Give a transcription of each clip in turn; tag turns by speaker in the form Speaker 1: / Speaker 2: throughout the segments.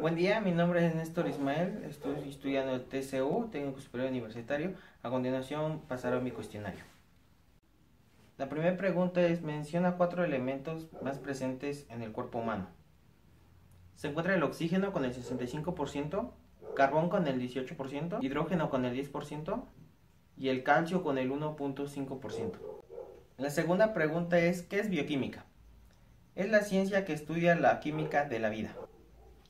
Speaker 1: Buen día, mi nombre es Néstor Ismael, estoy estudiando el TCU, Técnico Superior Universitario. A continuación pasaré a mi cuestionario. La primera pregunta es: menciona 4 elementos más presentes en el cuerpo humano. Se encuentra el oxígeno con el 65%, carbón con el 18%, hidrógeno con el 10% y el calcio con el 1.5%. La segunda pregunta es: ¿qué es bioquímica? Es la ciencia que estudia la química de la vida.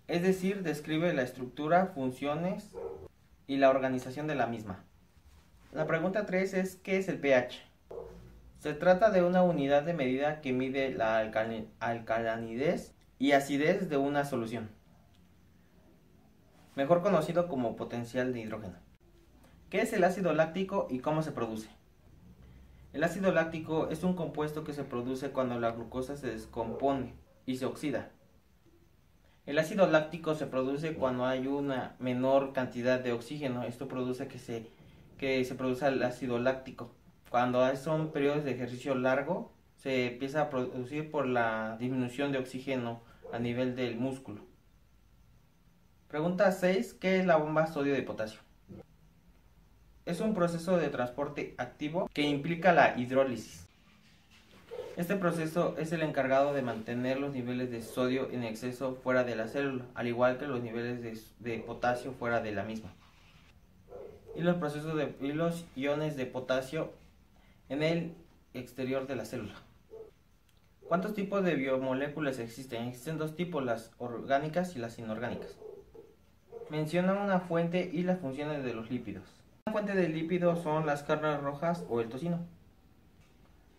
Speaker 1: Es decir, describe la estructura, funciones y la organización de la misma. La pregunta 3 es: ¿qué es el pH? Se trata de una unidad de medida que mide la alcalinidad y acidez de una solución, mejor conocido como potencial de hidrógeno. ¿Qué es el ácido láctico y cómo se produce? El ácido láctico es un compuesto que se produce cuando la glucosa se descompone y se oxida. El ácido láctico se produce cuando hay una menor cantidad de oxígeno. Esto produce que se produzca el ácido láctico. Cuando son periodos de ejercicio largo, se empieza a producir por la disminución de oxígeno a nivel del músculo. Pregunta 6. ¿Qué es la bomba sodio de potasio? Es un proceso de transporte activo que implica la hidrólisis. Este proceso es el encargado de mantener los niveles de sodio en exceso fuera de la célula, al igual que los niveles de potasio fuera de la misma. Y los iones de potasio en el exterior de la célula. ¿Cuántos tipos de biomoléculas existen? Existen 2 tipos, las orgánicas y las inorgánicas. Menciona una fuente y las funciones de los lípidos. Una fuente de lípidos son las carnes rojas o el tocino.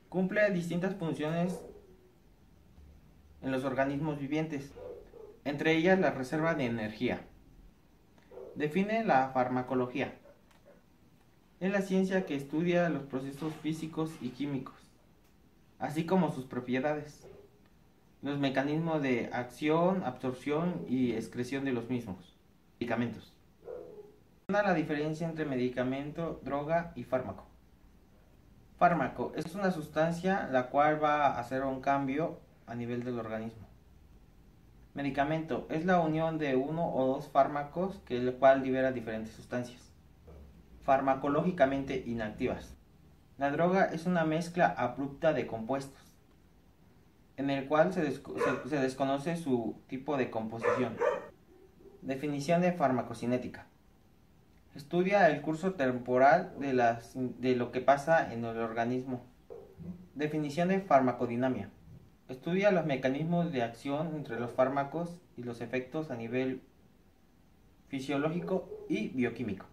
Speaker 1: Cumple distintas funciones en los organismos vivientes, entre ellas la reserva de energía. Define la farmacología. Es la ciencia que estudia los procesos físicos y químicos, así como sus propiedades, los mecanismos de acción, absorción y excreción de los mismos. Medicamentos. La diferencia entre medicamento, droga y fármaco. Fármaco es una sustancia la cual va a hacer un cambio a nivel del organismo. Medicamento es la unión de uno o dos fármacos que el cual libera diferentes sustancias farmacológicamente inactivas. La droga es una mezcla abrupta de compuestos, en el cual se desconoce su tipo de composición. Definición de farmacocinética. Estudia el curso temporal de lo que pasa en el organismo. Definición de farmacodinamia. Estudia los mecanismos de acción entre los fármacos y los efectos a nivel fisiológico y bioquímico.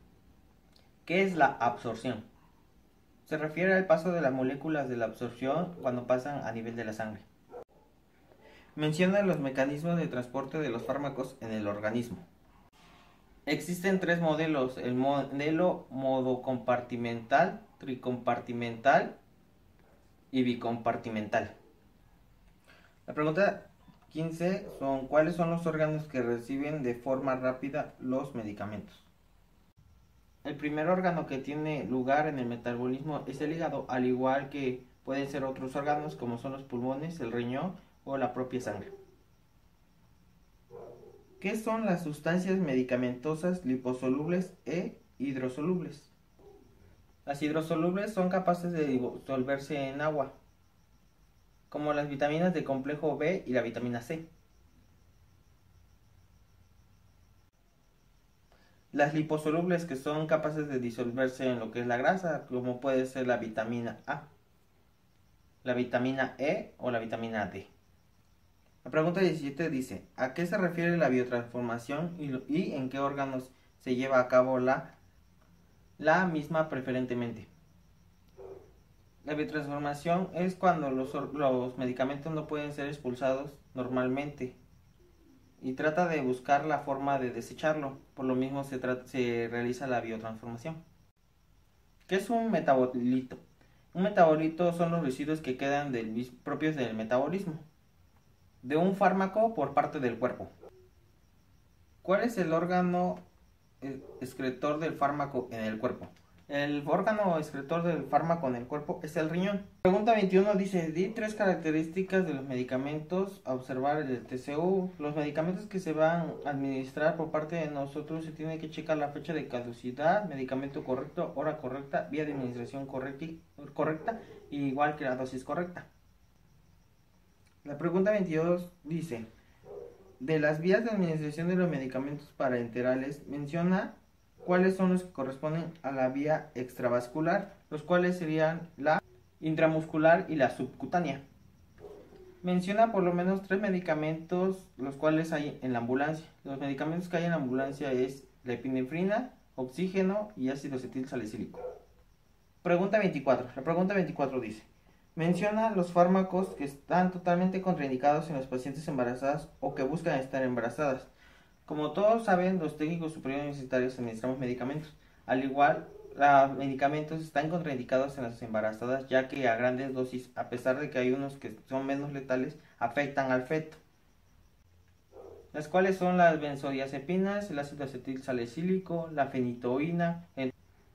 Speaker 1: ¿Qué es la absorción? Se refiere al paso de las moléculas de la absorción cuando pasan a nivel de la sangre. Menciona los mecanismos de transporte de los fármacos en el organismo. Existen 3 modelos: el modelo monocompartimental, tricompartimental y bicompartimental. La pregunta 15 son: ¿cuáles son los órganos que reciben de forma rápida los medicamentos? El primer órgano que tiene lugar en el metabolismo es el hígado, al igual que pueden ser otros órganos como son los pulmones, el riñón o la propia sangre. ¿Qué son las sustancias medicamentosas liposolubles e hidrosolubles? Las hidrosolubles son capaces de disolverse en agua, como las vitaminas del complejo B y la vitamina C. Las liposolubles, que son capaces de disolverse en lo que es la grasa, como puede ser la vitamina A, la vitamina E o la vitamina D. La pregunta 17 dice: ¿a qué se refiere la biotransformación y en qué órganos se lleva a cabo la misma preferentemente? La biotransformación es cuando los medicamentos no pueden ser expulsados normalmente y trata de buscar la forma de desecharlo. Por lo mismo se realiza la biotransformación. ¿Qué es un metabolito? Un metabolito son los residuos que quedan propios del metabolismo de un fármaco por parte del cuerpo. ¿Cuál es el órgano excretor del fármaco en el cuerpo? El órgano excretor del fármaco en el cuerpo es el riñón. Pregunta 21 dice, di 3 características de los medicamentos a observar en el TCU. Los medicamentos que se van a administrar por parte de nosotros se tiene que checar la fecha de caducidad, medicamento correcto, hora correcta, vía de administración correcta, igual que la dosis correcta. La pregunta 22 dice, de las vías de administración de los medicamentos parenterales, menciona cuáles son los que corresponden a la vía extravascular, los cuales serían la intramuscular y la subcutánea. Menciona por lo menos 3 medicamentos los cuales hay en la ambulancia. Los medicamentos que hay en la ambulancia es la epinefrina, oxígeno y ácido acetil salicílico. Pregunta 24. La pregunta 24 dice, menciona los fármacos que están totalmente contraindicados en las pacientes embarazadas o que buscan estar embarazadas. Como todos saben, los técnicos superiores universitarios administramos medicamentos. Al igual, los medicamentos están contraindicados en las embarazadas, ya que a grandes dosis, a pesar de que hay unos que son menos letales, afectan al feto. Las cuales son las benzodiazepinas, el ácido acetil salicílico, la fenitoína,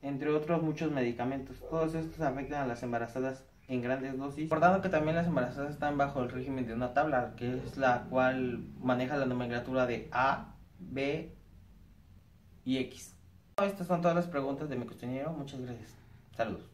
Speaker 1: entre otros muchos medicamentos. Todos estos afectan a las embarazadas en grandes dosis, recordando que también las embarazadas están bajo el régimen de una tabla, que es la cual maneja la nomenclatura de A, B y X. Estas son todas las preguntas de mi cuestionario. Muchas gracias. Saludos.